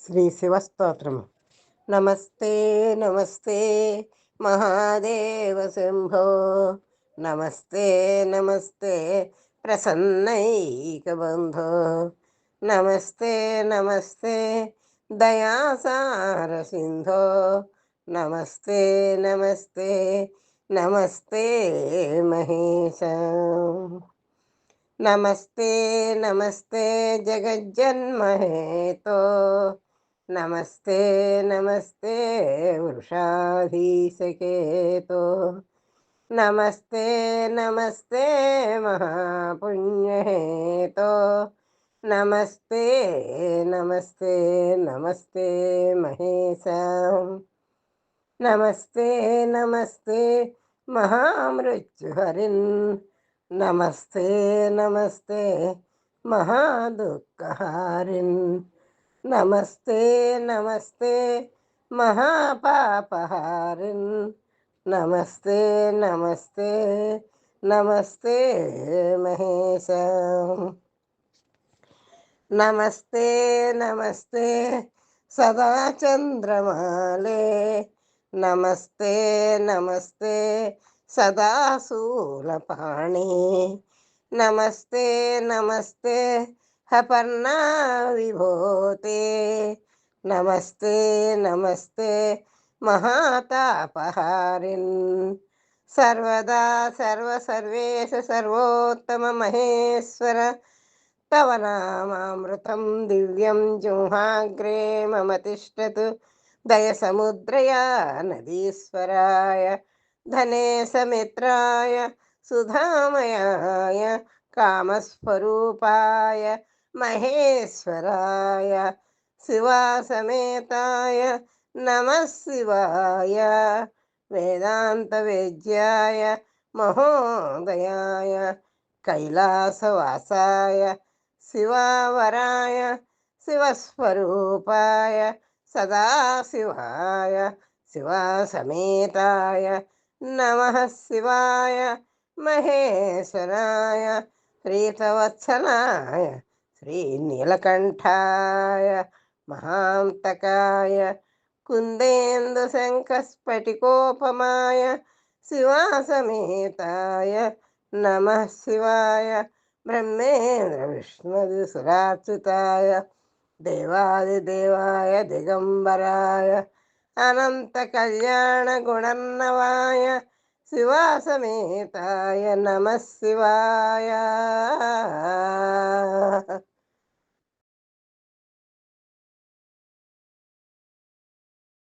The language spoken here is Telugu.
శ్రీ శివస్తోత్రము. నమస్తే నమస్తే మహాదేవ శంభో, నమస్తే నమస్తే ప్రసన్నైకబంధో, నమస్తే నమస్తే దయాసార సింధో, నమస్తే నమస్తే నమస్తే మహేశ, నమస్తే నమస్తే జగజ్జన్మహేతో, నమస్తే నమస్తే వృషాధీశకేతో, నమస్తే నమస్తే మహాపుణ్యహేతో, నమస్తే నమస్తే నమస్తే మహేశ, నమస్తే నమస్తే మహామృత్యుహరిన్, నమస్తే నమస్తే మహాదుఃఖహారిన్, నమస్తే నమస్తే మహాపాపహారిన్, నమస్తే నమస్తే నమస్తే మహేశ, నమస్తే నమస్తే సదా చంద్రమాలే, నమస్తే నమస్తే సదా శూలపాణి, నమస్తే నమస్తే హపర్ణా విభూతే, నమస్తే నమస్తే మహాతాపహారిన్, సర్వదా సర్వసర్వేశ సర్వోత్తమ మహేశ్వర, తవ నామామృతం దివ్యం జిహ్వాగ్రే మమ తిష్టతు, దయసముద్రయా నదీశ్వరాయ ధనేశమిత్రాయ సుధామయాయ కామస్వరూపాయ మహేశ్వరాయ శివాసమేతాయ నమః శివాయ, వేదాంత వేద్యాయ మహోదయాయ కైలాసవాసాయ శివావరాయ శివస్వరూపాయ సదాశివాయ శివసమేతాయ నమః శివాయ మహేశ్వరాయ శ్రీతవత్సలాయ శ్రీనీలకంఠాయ మహాంతకాయ కుందేందు శంఖస్ఫటికోపమాయ శివాసమేతాయ నమః శివాయ బ్రహ్మేంద్ర విష్ణుది సురాచ్యుతాయ దేవాదిదేవాయ దిగంబరాయ అనంత కళ్యాణ గుణర్ణవాయ శివాసమేతాయ నమః శివాయ.